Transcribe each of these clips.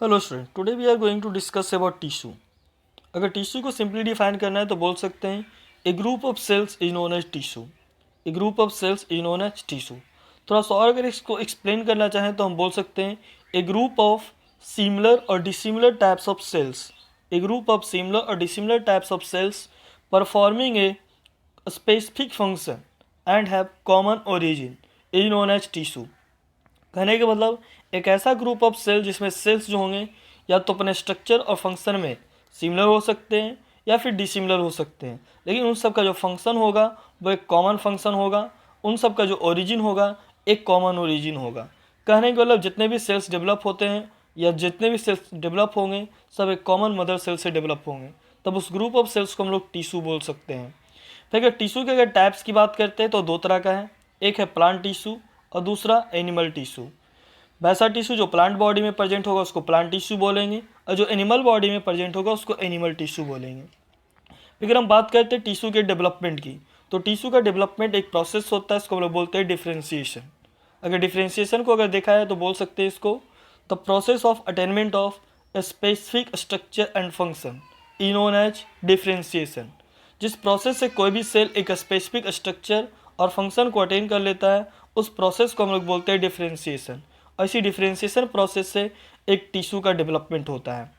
Hello student, today we are going to discuss about tissue. अगर tissue को simply define करना है तो बोल सकते हैं a group of cells is known as tissue. A group of cells is known as tissue. थोड़ा सा और अगर इसको एक्सप्लेन करना चाहें तो हम बोल सकते हैं ए ग्रुप ऑफ सिमिलर और dissimilar types of cells. A group of similar और dissimilar types of cells performing a specific function and have common origin is known as tissue. कहने का मतलब एक ऐसा ग्रुप ऑफ सेल जिसमें cells जो होंगे या तो अपने स्ट्रक्चर और फंक्शन में सिमिलर हो सकते हैं या फिर डिसिमिलर हो सकते हैं, लेकिन उन सब का जो फंक्शन होगा वो एक कॉमन फंक्शन होगा। उन सब का जो ओरिजिन होगा एक कॉमन ओरिजिन होगा। कहने का मतलब जितने भी सेल्स डेवलप होते हैं या जितने भी सेल्स डेवलप होंगे सब एक कॉमन मदर सेल से डेवलप होंगे, तब उस ग्रुप ऑफ सेल्स को हम लोग टिश्यू बोल सकते हैं। फिर अगर टिश्यू के अगर टाइप्स की बात करते हैं तो दो तरह का है, एक है प्लांट टिश्यू और दूसरा एनिमल टिश्यू। वैसा टिश्यू जो प्लांट बॉडी में प्रेजेंट होगा उसको प्लांट टिश्यू बोलेंगे और जो एनिमल बॉडी में प्रेजेंट होगा उसको एनिमल टिश्यू बोलेंगे। फिर हम बात करते हैं टिश्यू के डेवलपमेंट की, तो टिश्यू का डेवलपमेंट एक प्रोसेस होता है, इसको हम लोग बोलते हैं डिफ्रेंशिएशन। अगर डिफ्रेंशिएशन को अगर देखा है तो बोल सकते हैं इसको the process of attainment of a specific structure and function is known as differentiation. जिस प्रोसेस से कोई भी सेल एक स्पेसिफिक स्ट्रक्चर और फंक्शन को अटेन कर लेता है उस प्रोसेस को हम लोग बोलते हैं डिफ्रेंशिएशन। और इसी डिफ्रेंशिएशन प्रोसेस से एक टिश्यू का डेवलपमेंट होता है।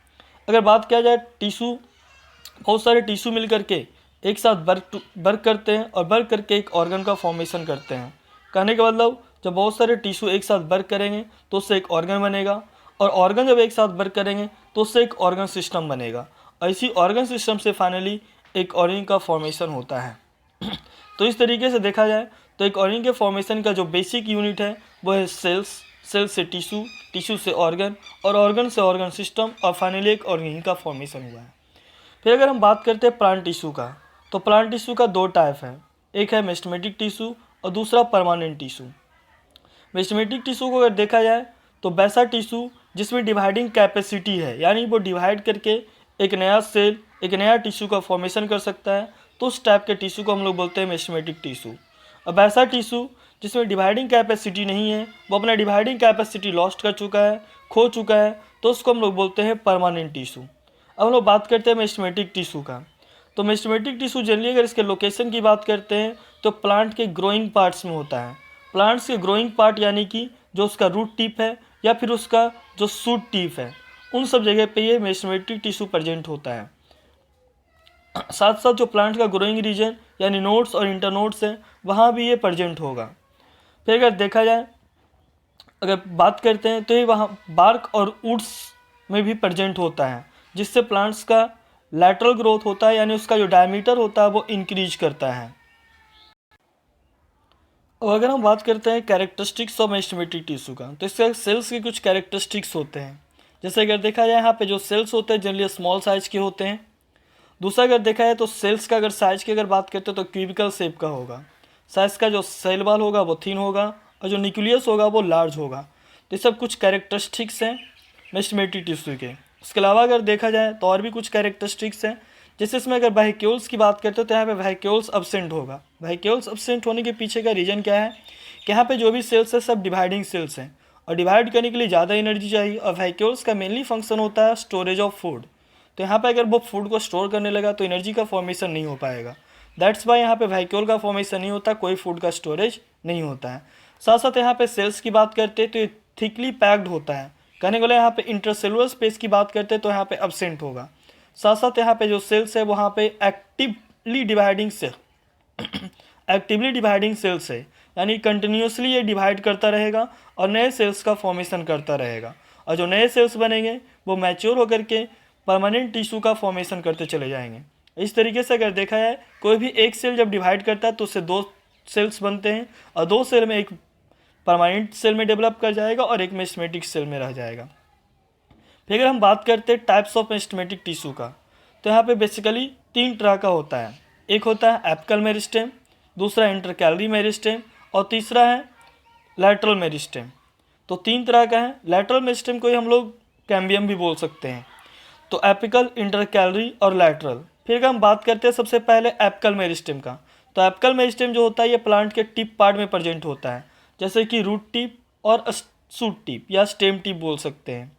अगर बात किया जाए टिश्यू, बहुत सारे टिश्यू मिल करके एक साथ वर्क करते हैं और वर्क करके एक ऑर्गन का फॉर्मेशन करते हैं। कहने का मतलब जब बहुत सारे टिश्यू एक साथ वर्क करेंगे तो उससे एक ऑर्गन बनेगा, और ऑर्गन जब एक साथ वर्क करेंगे तो उससे एक ऑर्गन सिस्टम बनेगा, और इसी ऑर्गन सिस्टम से फाइनली एक ऑर्गन का फॉर्मेशन होता है। तो इस तरीके से देखा जाए तो एक ऑर्गन के फॉर्मेशन का जो बेसिक यूनिट है वो है सेल्स, सेल से टिश्यू, टिश्यू से ऑर्गन और ऑर्गन से ऑर्गन सिस्टम, और फाइनली एक ऑर्गन का फॉर्मेशन हुआ है। फिर अगर हम बात करते हैं प्लांट टिश्यू का, तो प्लांट टिश्यू का दो टाइप है, एक है मेस्टेमेटिक टिश्यू और दूसरा परमानेंट टिश्यू। मेस्टेमेटिक टिश्यू को अगर देखा जाए तो वैसा टिश्यू जिसमें डिवाइडिंग कैपेसिटी है, यानी वो डिवाइड करके एक नया सेल, एक नया टिश्यू का फॉर्मेशन कर सकता है, तो उस टाइप के टिश्यू को हम लोग बोलते हैं मेस्टेमेटिक टिश्यू। अब ऐसा टिश्यू जिसमें डिवाइडिंग कैपेसिटी नहीं है, वो अपना डिवाइडिंग कैपेसिटी लॉस्ट कर चुका है, खो चुका है, तो उसको हम लोग बोलते हैं परमानेंट टिश्यू। अब हम लोग बात करते हैं मेस्टेमेटिक टिश्यू का, तो मेस्टेमेटिक टिश्यू जनरली अगर इसके लोकेशन की बात करते हैं तो प्लांट के ग्रोइंग पार्ट्स में होता है। प्लांट्स के ग्रोइंग पार्ट यानी कि जो उसका रूट टिप है या फिर उसका जो शूट टिप है, उन सब जगह पे ये मेस्टेमेटिक टिश्यू प्रेजेंट होता है। साथ साथ जो प्लांट का ग्रोइंग रीजन यानी नोड्स और इंटरनोड्स हैं वहाँ भी ये प्रेजेंट होगा। फिर अगर देखा जाए, अगर बात करते हैं तो ये वहाँ बार्क और वुड्स में भी प्रेजेंट होता है, जिससे प्लांट्स का लैटरल ग्रोथ होता है, यानी उसका जो डायमीटर होता है वो इंक्रीज करता है। और अगर हम बात करते हैं कैरेक्टरिस्टिक्स ऑफ मेस्टेमेटिक टिश्यू का, तो इसके सेल्स के कुछ कैरेक्टरिस्टिक्स होते हैं। जैसे अगर देखा जाए यहाँ पे जो सेल्स होते हैं जनरली स्मॉल साइज के होते हैं। दूसरा अगर देखा जाए तो सेल्स का अगर साइज की अगर बात करते हैं तो क्यूबिकल शेप का होगा। साइज का जो सेल वॉल होगा वो थिन होगा और जो न्यूक्लियस होगा वो लार्ज होगा। तो ये सब कुछ कैरेक्टरिस्टिक्स हैं मेस्टेमेटिक टिश्यू के। उसके अलावा अगर देखा जाए तो और भी कुछ कैरेक्टरिस्टिक्स हैं, जैसे इसमें अगर वैक्यूल्स की बात करते हो तो यहाँ पे वैक्यूल्स अब्सेंट होगा। वैक्यूल्स अब्सेंट होने के पीछे का रीज़न क्या है कि यहाँ पे जो भी सेल्स है सब डिवाइडिंग सेल्स हैं और डिवाइड करने के लिए ज़्यादा एनर्जी चाहिए, और वैक्यूल्स का मेनली फंक्शन होता है स्टोरेज ऑफ फूड। तो यहाँ पे अगर वो फूड को स्टोर करने लगा तो एनर्जी का फॉर्मेशन नहीं हो पाएगा। दैट्स वाई यहाँ पे वैक्यूल का फॉर्मेशन नहीं होता, कोई फूड का स्टोरेज नहीं होता है। साथ साथ यहाँ पे सेल्स की बात करते हैं तो ये थिकली पैक्ड होता है। कहने वाले यहाँ पे इंटरसेलुलर स्पेस की बात करते हैं तो यहाँ पे अब्सेंट होगा। साथ साथ यहाँ पे जो सेल्स है वहाँ पे एक्टिवली डिवाइडिंग सेल्स है, यानी कंटिन्यूसली ये डिवाइड करता रहेगा और नए सेल्स का फॉर्मेशन करता रहेगा, और जो नए सेल्स बनेंगे वो मैच्योर होकर के परमानेंट टिश्यू का फॉर्मेशन करते चले जाएंगे। इस तरीके से अगर देखा जाए कोई भी एक सेल जब डिवाइड करता है तो उससे दो सेल्स बनते हैं, और दो सेल में एक परमानेंट सेल में डेवलप कर जाएगा और एक मेस्टेमेटिक सेल में रह जाएगा। फिर अगर हम बात करते हैं टाइप्स ऑफ मेस्टेमेटिक टिश्यू का, तो यहाँ पे बेसिकली तीन तरह का होता है। एक होता है एपिकल मेरिस्टेम, दूसरा इंटरकैलरी मेरिस्टेम और तीसरा है लैटरल मेरिस्टेम। तो तीन तरह का है। लैटरल मेरिस्टेम को ही हम लोग कैम्बियम भी बोल सकते हैं। तो एपिकल, इंटरकैलरी और लैटरल। फिर हम बात करते हैं सबसे पहले एपिकल मेरिस्टेम का, तो एपिकल मेरिस्टेम जो होता है ये प्लांट के टिप पार्ट में प्रेजेंट होता है, जैसे कि रूट टिप और शूट टिप या स्टेम टिप बोल सकते हैं।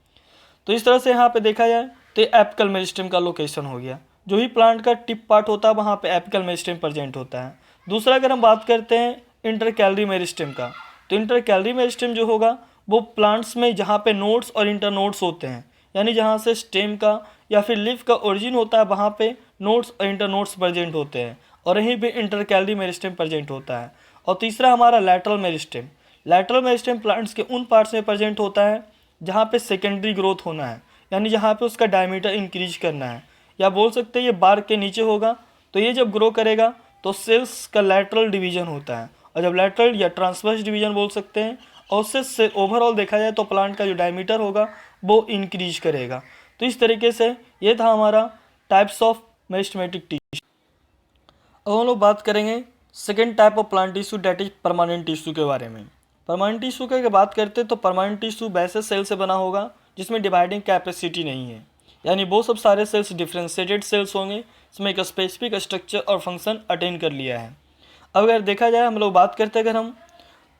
तो इस तरह से यहाँ पे देखा जाए तो ये एपिकल मेरिस्टेम का लोकेशन हो गया। जो भी प्लांट का टिप पार्ट होता है वहाँ पे एपिकल मेरिस्टेम प्रेजेंट होता है। दूसरा अगर हम बात करते हैं इंटरकैलरी मेरिस्टेम का, तो इंटरकैलरी मेरिस्टेम जो होगा वो प्लांट्स में जहाँ पे नोड्स और इंटरनोड्स होते हैं, यानी जहाँ से स्टेम का या फिर लीफ का ओरिजिन होता है वहाँ पे नोड्स और इंटरनोड्स प्रेजेंट होते हैं, और यहीं पे इंटरकैलरी मेरिस्टेम प्रेजेंट होता है। और तीसरा हमारा lateral meristem. Lateral meristem plants के उन पार्ट्स में प्रेजेंट होता है जहाँ पे सेकेंडरी ग्रोथ होना है, यानी जहाँ पे उसका डायमीटर इंक्रीज करना है, या बोल सकते हैं ये बार्क के नीचे होगा। तो ये जब ग्रो करेगा तो सेल्स का लैटरल डिवीजन होता है, और जब लैटरल या ट्रांसवर्स डिवीजन बोल सकते हैं, और उससे ओवरऑल देखा जाए तो प्लांट का जो डायमीटर होगा वो इंक्रीज करेगा। तो इस तरीके से ये था हमारा टाइप्स ऑफ मेरिस्टेमेटिक टिश्यू। अब हम लोग बात करेंगे second type of plant tissue, that is permanent tissue के बारे में। परमानेंट टिश्यू की अगर बात करते हैं तो परमानेंट टिश्यू वैसे सेल से बना होगा जिसमें डिवाइडिंग कैपेसिटी नहीं है, यानी वो सब सारे सेल्स डिफ्रेंशिएटेड सेल्स होंगे, इसमें एक स्पेसिफिक स्ट्रक्चर और फंक्शन अटेन कर लिया है। अब अगर देखा जाए हम लोग बात करते हैं अगर हम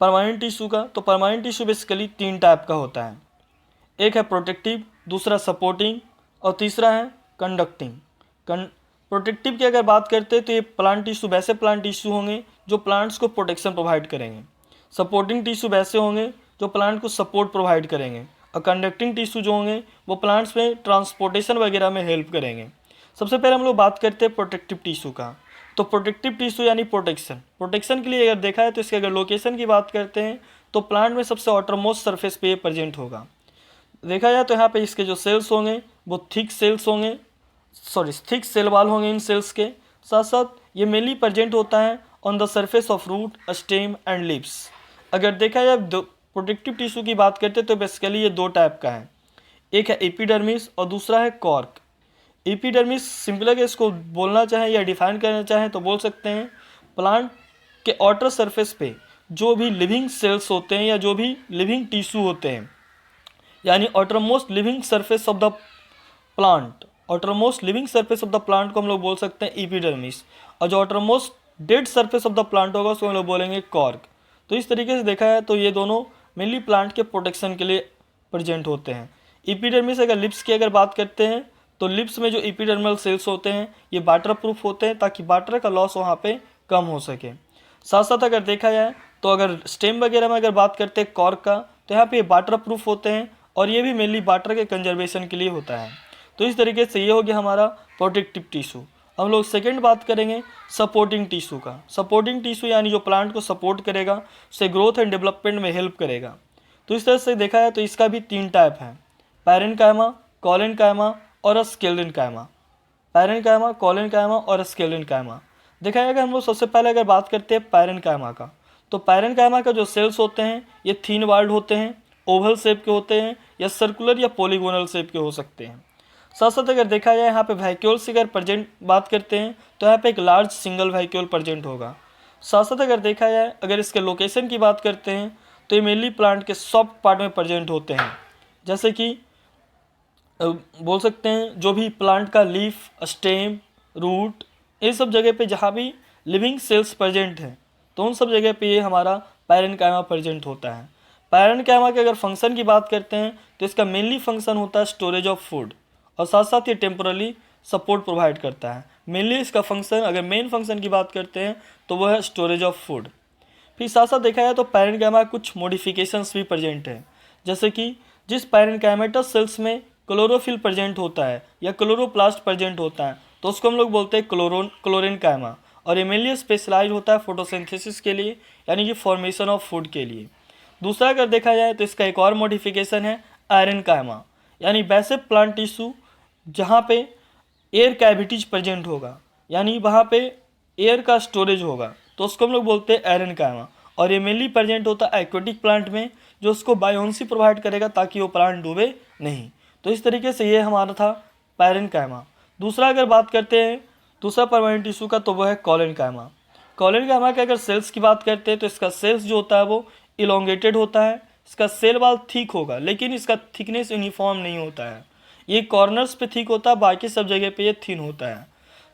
परमानेंट टिश्यू का, तो परमानेंट टिश्यू बेसिकली 3 टाइप का होता है। एक है प्रोटेक्टिव, दूसरा सपोर्टिंग, और तीसरा है कंडक्टिंग। प्रोटेक्टिव की अगर बात करते हैं तो ये प्लांट टिश्यू वैसे प्लांट टिश्यू होंगे जो प्लांट्स को प्रोटेक्शन प्रोवाइड करेंगे। सपोर्टिंग टिश्यू वैसे होंगे जो प्लांट को सपोर्ट प्रोवाइड करेंगे, और कंडक्टिंग टिश्यू जो होंगे वो प्लांट्स में ट्रांसपोर्टेशन वगैरह में हेल्प करेंगे। सबसे पहले हम लोग बात करते हैं प्रोटेक्टिव टिश्यू का। तो प्रोटेक्टिव टिश्यू यानी प्रोटेक्शन के लिए अगर देखा है तो इसके अगर लोकेशन की बात करते हैं तो प्लांट में सबसे आउटरमोस्ट सरफेस पे प्रेजेंट होगा। देखा जाए तो यहाँ पे इसके जो सेल्स होंगे वो थिक सेल वाल होंगे। इन सेल्स के साथ साथ ये मेनली प्रेजेंट होता है on the surface of root, stem and leaves. अगर देखा जाए प्रोटेक्टिव टिश्यू की बात करते हैं तो बेसिकली ये 2 टाइप का है, एक है एपिडर्मिस और दूसरा है कॉर्क। एपिडर्मिस सिंपल है, इसको बोलना चाहें या डिफाइन करना चाहें तो बोल सकते हैं प्लांट के आउटर सरफेस पे जो भी लिविंग सेल्स होते हैं या जो भी लिविंग टिश्यू होते हैं, यानी outermost living surface of the plant, outermost living surface of the plant को हम लोग बोल सकते हैं एपिडर्मिस, और जो outermost dead surface of the plant होगा उसको हम लोग बोलेंगे कॉर्क। तो इस तरीके से देखा है तो ये दोनों मेनली प्लांट के प्रोटेक्शन के लिए प्रेजेंट होते हैं। एपिडर्मिस अगर लिप्स की अगर बात करते हैं तो लिप्स में जो एपिडर्मल सेल्स होते हैं ये वाटर प्रूफ होते हैं ताकि वाटर का लॉस वहाँ पे कम हो सके। साथ साथ अगर देखा जाए तो अगर स्टेम वगैरह में अगर बात करते हैं कॉर्क का, तो यहाँ पे वाटर प्रूफ होते हैं और ये भी मेनली वाटर के कंजर्वेशन के लिए होता है। तो इस तरीके से ये हो गया हमारा प्रोटेक्टिव टिश्यू। हम लोग सेकेंड बात करेंगे सपोर्टिंग टिश्यू का। सपोर्टिंग टिश्यू यानी जो प्लांट को सपोर्ट करेगा, उसे ग्रोथ एंड डेवलपमेंट में हेल्प करेगा। तो इस तरह से देखा है तो इसका भी 3 टाइप है, पैरेन्काइमा, कॉलेन्काइमा और स्केलेन्काइमा। पैरेन्काइमा, कॉलेन्काइमा और स्केलेन्काइमा। देखा जाएगा हम लोग सबसे पहले अगर बात करते हैं पैरेन्काइमा का, तो पैरेन्काइमा का जो सेल्स होते हैं ये थिन वाल्ड होते हैं, ओवल शेप के होते हैं या सर्कुलर या पॉलीगोनल शेप के हो सकते हैं। साथ साथ अगर देखा जाए यहाँ पे वैक्यूल्स की अगर प्रेजेंट बात करते हैं तो यहाँ पे एक लार्ज सिंगल वैक्यूल प्रेजेंट होगा। साथ साथ अगर देखा जाए अगर इसके लोकेशन की बात करते हैं तो ये मेनली प्लांट के सॉफ्ट पार्ट में प्रेजेंट होते हैं, जैसे कि बोल सकते हैं जो भी प्लांट का लीफ, स्टेम, रूट, ये सब जगह पे जहाँ भी लिविंग सेल्स प्रेजेंट हैं तो उन सब जगह पे ये हमारा पैरेन्काइमा प्रेजेंट होता है। पैरेन्काइमा के अगर फंक्शन की बात करते हैं तो इसका मेनली फंक्शन होता है स्टोरेज ऑफ फूड, और साथ साथ ये टेम्पोरली सपोर्ट प्रोवाइड करता है। मेनली इसका फंक्शन अगर मेन फंक्शन की बात करते हैं तो वह है स्टोरेज ऑफ फूड। फिर साथ साथ देखा जाए तो पैरेन्काइमा कुछ मॉडिफिकेशंस भी प्रेजेंट हैं, जैसे कि जिस पैरेन्काइमेटस सेल्स में क्लोरोफिल प्रेजेंट होता है या क्लोरोप्लास्ट प्रेजेंट होता है तो उसको हम लोग बोलते हैं क्लोरेन्काइमा, और ये मेनली स्पेशलाइज होता है फोटोसिंथेसिस के लिए, यानी कि फॉर्मेशन ऑफ फूड के लिए। दूसरा अगर देखा जाए तो इसका एक और मॉडिफिकेशन है आयरनकाइमा, यानी वैसे प्लांट टिश्यू जहाँ पे एयर कैविटीज प्रेजेंट होगा, यानी वहाँ पे एयर का स्टोरेज होगा, तो उसको हम लोग बोलते हैं एरेन्काइमा, और ये मेनली प्रेजेंट होता है एक्वेटिक प्लांट में जो उसको बायोन्सी प्रोवाइड करेगा ताकि वो प्लांट डूबे नहीं। तो इस तरीके से ये हमारा था पैरेन्काइमा। दूसरा अगर बात करते हैं दूसरा परमानेंट टिश्यू का तो वो है कॉलेन्काइमा। कॉलेन्काइमा के अगर सेल्स की बात करते हैं तो इसका सेल्स जो होता है वो इलोंगेटेड होता है, इसका सेल वाल थिक होगा लेकिन इसका थिकनेस यूनिफॉर्म नहीं होता है, ये कॉर्नर्स पे थिक होता है, बाकी सब जगह पे ये थिन होता है।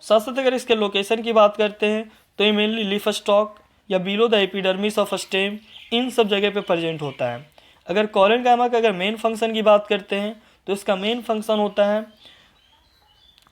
साथ साथ अगर इसके लोकेशन की बात करते हैं तो ये मेनली लीफ स्टॉक या below the epidermis of stem, इन सब जगह पे प्रेजेंट होता है। अगर कॉलेन्काइमा का अगर मेन फंक्शन की बात करते हैं तो इसका मेन फंक्शन होता है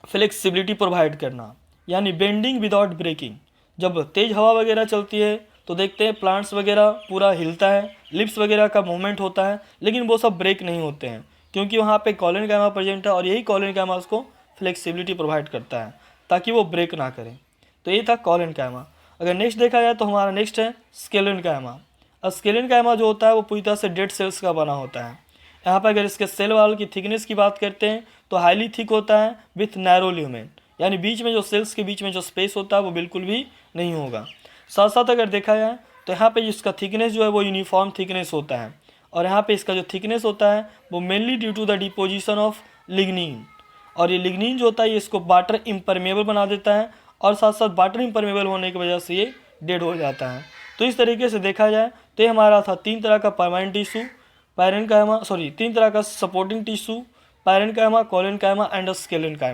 फ्लेक्सिबिलिटी प्रोवाइड करना, यानी बेंडिंग विदाउट ब्रेकिंग। जब तेज़ हवा वगैरह चलती है तो देखते हैं प्लांट्स वगैरह पूरा हिलता है, लिप्स वगैरह का मूवमेंट होता है, लेकिन वो सब ब्रेक नहीं होते हैं क्योंकि वहाँ पे कॉलिन गामा प्रेजेंट है और यही कॉलिन गामा उसको फ्लेक्सिबिलिटी प्रोवाइड करता है ताकि वो ब्रेक ना करें। तो ये था कॉलिन गामा। अगर नेक्स्ट देखा जाए तो हमारा नेक्स्ट है स्केलिन गामा। अब स्केलिन गामा जो होता है वो पूरी तरह से डेड सेल्स का बना होता है। यहाँ पर अगर इसके सेल वॉल की थिकनेस की बात करते हैं तो हाईली थिक होता है विथ नैरो ल्यूमेन, यानी बीच में जो सेल्स के बीच में जो स्पेस होता है वो बिल्कुल भी नहीं होगा। साथ साथ अगर देखा जाए तो यहाँ पे इसका थिकनेस जो है वो यूनिफॉर्म थिकनेस होता है और यहाँ पे इसका जो थिकनेस होता है वो mainly due to the deposition of lignin. और ये लिग्निन जो होता है ये इसको वाटर इम्परमेबल बना देता है और साथ साथ वाटर इम्परमेबल होने की वजह से ये डेड हो जाता है। तो इस तरीके से देखा जाए तो ये हमारा था 3 तरह का परमानेंट टिश्यू, तीन तरह का सपोर्टिंग टिश्यू, पैरेन्काइमा, कॉलिन्काइमा एंड स्केलिन्काइमा।